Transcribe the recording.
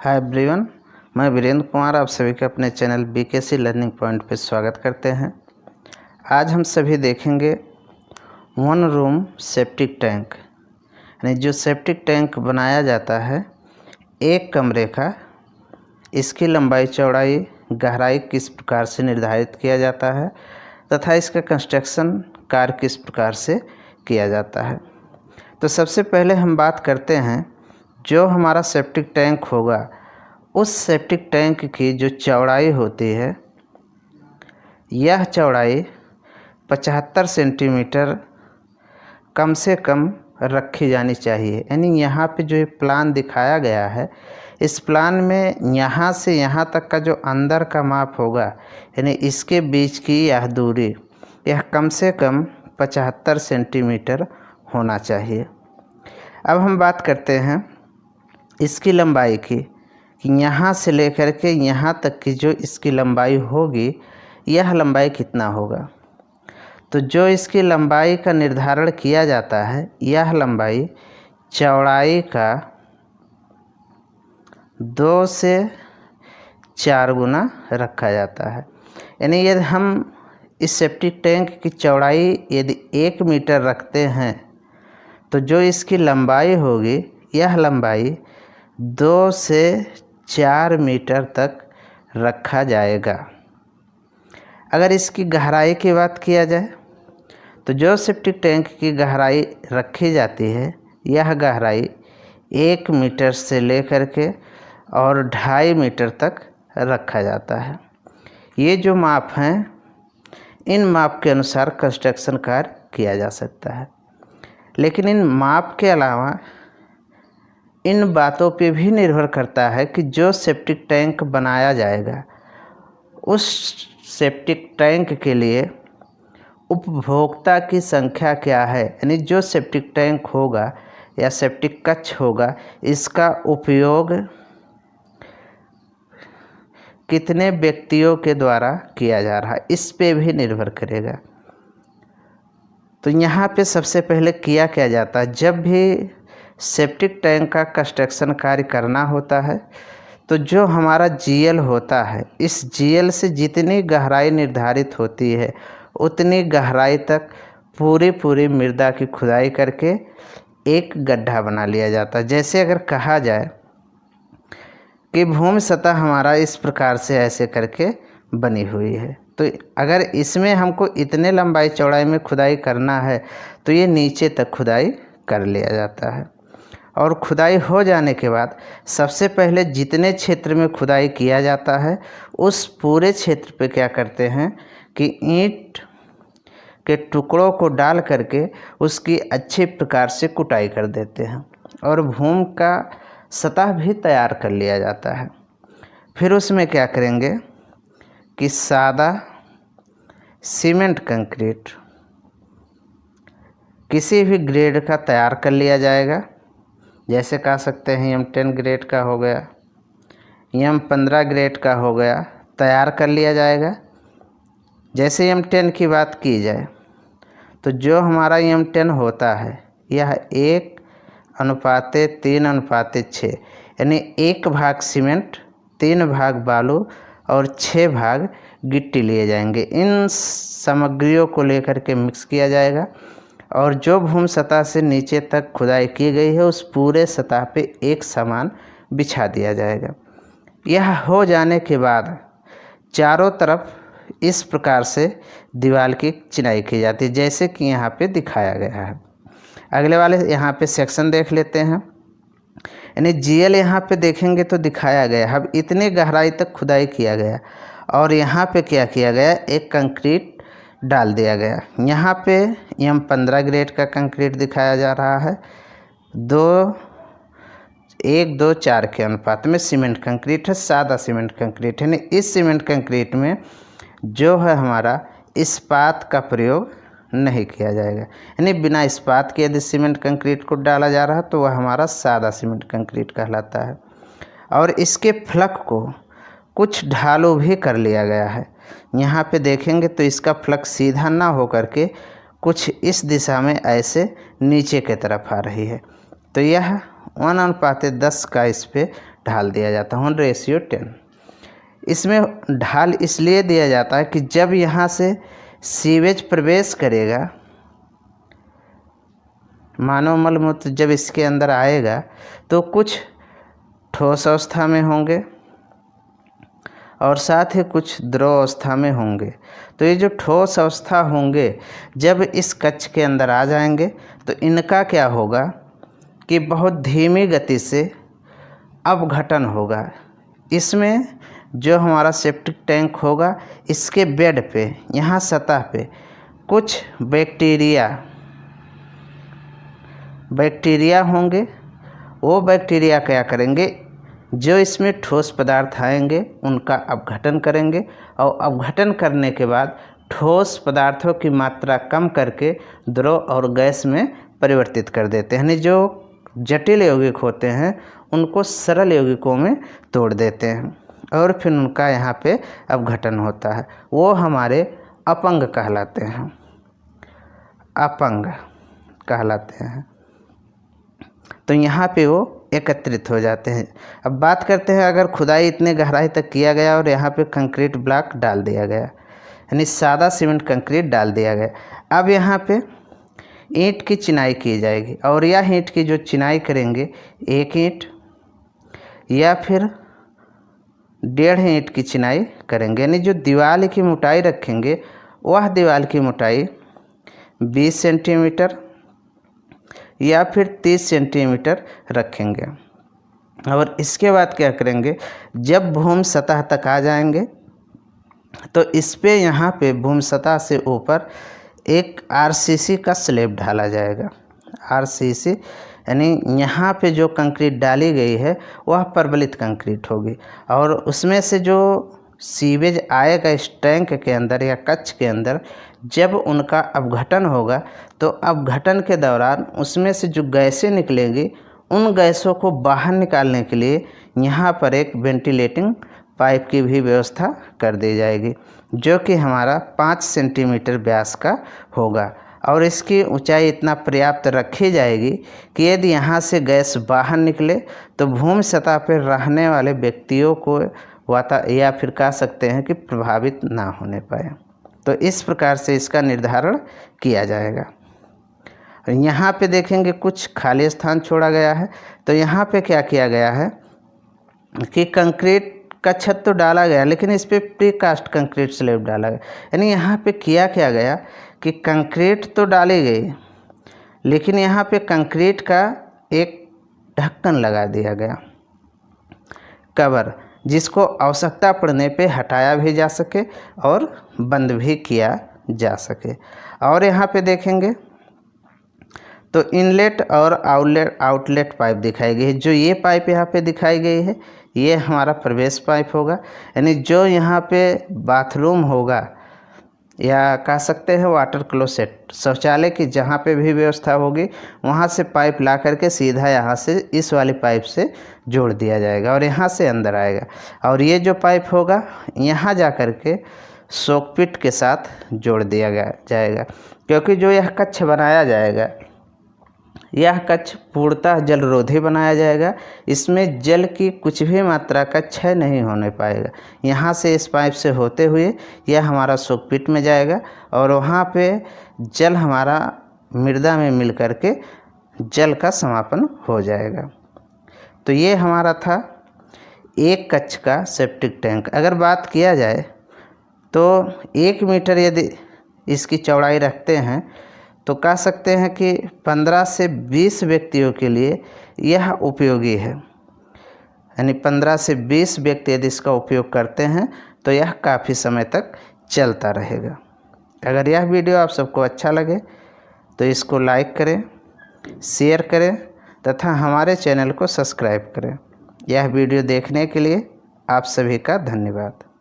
Hi everyone, मैं वीरेंद्र कुमार आप सभी का अपने चैनल बीकेसी लर्निंग पॉइंट पर स्वागत करते हैं। आज हम सभी देखेंगे वन रूम सेप्टिक टैंक, यानी जो सेप्टिक टैंक बनाया जाता है एक कमरे का, इसकी लंबाई चौड़ाई गहराई किस प्रकार से निर्धारित किया जाता है तथा इसका कंस्ट्रक्शन कार्य किस प्रकार से किया जाता है। तो सबसे पहले हम बात करते हैं जो हमारा सेप्टिक टैंक होगा उस सेप्टिक टैंक की जो चौड़ाई होती है, यह चौड़ाई 75 सेंटीमीटर कम से कम रखी जानी चाहिए। यानी यहाँ पे जो प्लान दिखाया गया है, इस प्लान में यहाँ से यहाँ तक का जो अंदर का माप होगा, यानी इसके बीच की यह दूरी, यह कम से कम 75 सेंटीमीटर होना चाहिए। अब हम बात करते हैं इसकी लंबाई की, कि यहाँ से लेकर के यहाँ तक की जो इसकी लंबाई होगी, यह लंबाई कितना होगा। तो जो इसकी लंबाई का निर्धारण किया जाता है, यह लंबाई चौड़ाई का 2 से 4 गुना रखा जाता है। यानी यदि हम इस सेप्टिक टैंक की चौड़ाई यदि 1 मीटर रखते हैं, तो जो इसकी लंबाई होगी, यह लंबाई 2 से 4 मीटर तक रखा जाएगा। अगर इसकी गहराई की बात किया जाए, तो जो सेप्टिक टैंक की गहराई रखी जाती है, यह गहराई 1 मीटर से लेकर के और 2.5 मीटर तक रखा जाता है। ये जो माप हैं, इन माप के अनुसार कंस्ट्रक्शन कार्य किया जा सकता है। लेकिन इन माप के अलावा इन बातों पे भी निर्भर करता है कि जो सेप्टिक टैंक बनाया जाएगा, उस सेप्टिक टैंक के लिए उपभोक्ता की संख्या क्या है। यानी जो सेप्टिक टैंक होगा या सेप्टिक कक्ष होगा, इसका उपयोग कितने व्यक्तियों के द्वारा किया जा रहा है, इस पे भी निर्भर करेगा। तो यहाँ पे सबसे पहले क्या जाता है, जब भी सेप्टिक टैंक का कंस्ट्रक्शन कार्य करना होता है, तो जो हमारा जीएल होता है, इस जीएल से जितनी गहराई निर्धारित होती है, उतनी गहराई तक पूरी मृदा की खुदाई करके एक गड्ढा बना लिया जाता है। जैसे अगर कहा जाए कि भूमि सतह हमारा इस प्रकार से ऐसे करके बनी हुई है, तो अगर इसमें हमको इतने लंबाई चौड़ाई में खुदाई करना है, तो ये नीचे तक खुदाई कर लिया जाता है। और खुदाई हो जाने के बाद सबसे पहले जितने क्षेत्र में खुदाई किया जाता है, उस पूरे क्षेत्र पे क्या करते हैं कि ईंट के टुकड़ों को डाल करके उसकी अच्छी प्रकार से कुटाई कर देते हैं और भूमि का सतह भी तैयार कर लिया जाता है। फिर उसमें क्या करेंगे कि सादा सीमेंट कंक्रीट किसी भी ग्रेड का तैयार कर लिया जाएगा। जैसे कह सकते हैं M10 ग्रेड का हो गया, M15 ग्रेड का हो गया, तैयार कर लिया जाएगा। जैसे M10 की बात की जाए, तो जो हमारा M10 होता है, यह 1:3:6, यानी 1 भाग सीमेंट, 3 भाग बालू और 6 भाग गिट्टी लिए जाएंगे। इन सामग्रियों को लेकर के मिक्स किया जाएगा और जो भूमि सतह से नीचे तक खुदाई की गई है, उस पूरे सतह पे एक समान बिछा दिया जाएगा। यह हो जाने के बाद चारों तरफ इस प्रकार से दीवार की चिनाई की जाती है, जैसे कि यहाँ पे दिखाया गया है। अगले वाले यहाँ पे सेक्शन देख लेते हैं। यानी जीएल यहाँ पे देखेंगे तो दिखाया गया, अब इतनी गहराई तक खुदाई किया गया और यहाँ पे क्या किया गया, एक कंक्रीट डाल दिया गया। यहाँ पे M15 ग्रेड का कंक्रीट दिखाया जा रहा है, 1:2:4 के अनुपात में सीमेंट कंक्रीट है, सादा सीमेंट कंक्रीट है। इस सीमेंट कंक्रीट में जो है हमारा इस्पात का प्रयोग नहीं किया जाएगा। यानी बिना इस्पात के यदि सीमेंट कंक्रीट को डाला जा रहा है, तो वह हमारा सादा सीमेंट कंक्रीट कहलाता है। और इसके फ्लक को कुछ ढालू भी कर लिया गया है। यहाँ पे देखेंगे तो इसका फ्लक सीधा ना हो करके कुछ इस दिशा में ऐसे नीचे की तरफ आ रही है, तो यह 1:10 का इस पे ढाल दिया जाता है 1:10। इसमें ढाल इसलिए दिया जाता है कि जब यहाँ से सीवेज प्रवेश करेगा, मानव मल मूत्र जब इसके अंदर आएगा तो कुछ ठोस अवस्था में होंगे और साथ ही कुछ द्रव अवस्था में होंगे। तो ये जो ठोस अवस्था होंगे जब इस कक्ष के अंदर आ जाएंगे तो इनका क्या होगा कि बहुत धीमी गति से अपघटन होगा। इसमें जो हमारा सेप्टिक टैंक होगा इसके बेड पे, यहाँ सतह पे कुछ बैक्टीरिया होंगे। वो बैक्टीरिया क्या करेंगे, जो इसमें ठोस पदार्थ आएंगे उनका अपघटन करेंगे और अपघटन करने के बाद ठोस पदार्थों की मात्रा कम करके द्रव और गैस में परिवर्तित कर देते हैं। यानी जो जटिल यौगिक होते हैं उनको सरल यौगिकों में तोड़ देते हैं और फिर उनका यहाँ पे अपघटन होता है। वो हमारे अपंग कहलाते हैं, अपंग कहलाते हैं। तो यहाँ पे वो एकत्रित हो जाते हैं। अब बात करते हैं, अगर खुदाई इतने गहराई तक किया गया और यहाँ पे कंक्रीट ब्लॉक डाल दिया गया, यानी सादा सीमेंट कंक्रीट डाल दिया गया, अब यहाँ पे ईंट की चिनाई की जाएगी और यह ईंट की जो चिनाई करेंगे 1 ईंट या फिर 1.5 ईंट की चिनाई करेंगे। यानी जो दीवार की मोटाई रखेंगे वह दीवार की मोटाई 20 सेंटीमीटर या फिर 30 सेंटीमीटर रखेंगे। और इसके बाद क्या करेंगे, जब भूमि सतह तक आ जाएंगे तो इस पे यहाँ पे भूमि सतह से ऊपर एक आरसीसी का स्लैब ढाला जाएगा। आरसीसी यानी यहाँ पे जो कंक्रीट डाली गई है वह प्रबलित कंक्रीट होगी और उसमें से जो सीवेज आएगा इस टैंक के अंदर या कक्ष के अंदर, जब उनका अपघटन होगा तो अपघटन के दौरान उसमें से जो गैसें निकलेंगी उन गैसों को बाहर निकालने के लिए यहाँ पर एक वेंटिलेटिंग पाइप की भी व्यवस्था कर दी जाएगी, जो कि हमारा 5 सेंटीमीटर व्यास का होगा और इसकी ऊंचाई इतना पर्याप्त रखी जाएगी कि यदि यहाँ से गैस बाहर निकले तो भूमि सतह पर रहने वाले व्यक्तियों को या फिर कह सकते हैं कि प्रभावित ना होने पाए। तो इस प्रकार से इसका निर्धारण किया जाएगा। यहाँ पे देखेंगे कुछ खाली स्थान छोड़ा गया है। तो यहाँ पे क्या किया गया है कि कंक्रीट का छत तो डाला गया लेकिन इस पे प्रीकास्ट कंक्रीट स्लैब डाला गया। यानी यहाँ पे किया क्या गया कि कंक्रीट तो डाली गई लेकिन यहाँ पे कंक्रीट का एक ढक्कन लगा दिया गया, कवर, जिसको आवश्यकता पड़ने पे हटाया भी जा सके और बंद भी किया जा सके। और यहाँ पे देखेंगे तो इनलेट और आउटलेट पाइप दिखाई गई है। जो ये पाइप यहाँ पे दिखाई गई है ये हमारा प्रवेश पाइप होगा। यानी जो यहाँ पे बाथरूम होगा या कह सकते हैं वाटर क्लोसेट, शौचालय की जहाँ पे भी व्यवस्था होगी वहाँ से पाइप ला करके सीधा यहाँ से इस वाली पाइप से जोड़ दिया जाएगा और यहाँ से अंदर आएगा। और ये जो पाइप होगा यहाँ जा कर के सोकपिट के साथ जोड़ दिया जाएगा, क्योंकि जो यह कक्ष बनाया जाएगा यह कक्ष पूर्णतः जलरोधी बनाया जाएगा। इसमें जल की कुछ भी मात्रा का क्षय नहीं होने पाएगा। यहाँ से इस पाइप से होते हुए यह हमारा सोकपिट में जाएगा और वहाँ पे जल हमारा मृदा में मिल कर के जल का समापन हो जाएगा। तो ये हमारा था एक कक्ष का सेप्टिक टैंक। अगर बात किया जाए तो 1 मीटर यदि इसकी चौड़ाई रखते हैं तो कह सकते हैं कि 15 से 20 व्यक्तियों के लिए यह उपयोगी है। यानी 15 से 20 व्यक्ति यदि इसका उपयोग करते हैं तो यह काफ़ी समय तक चलता रहेगा। अगर यह वीडियो आप सबको अच्छा लगे तो इसको लाइक करें, शेयर करें तथा हमारे चैनल को सब्सक्राइब करें। यह वीडियो देखने के लिए आप सभी का धन्यवाद।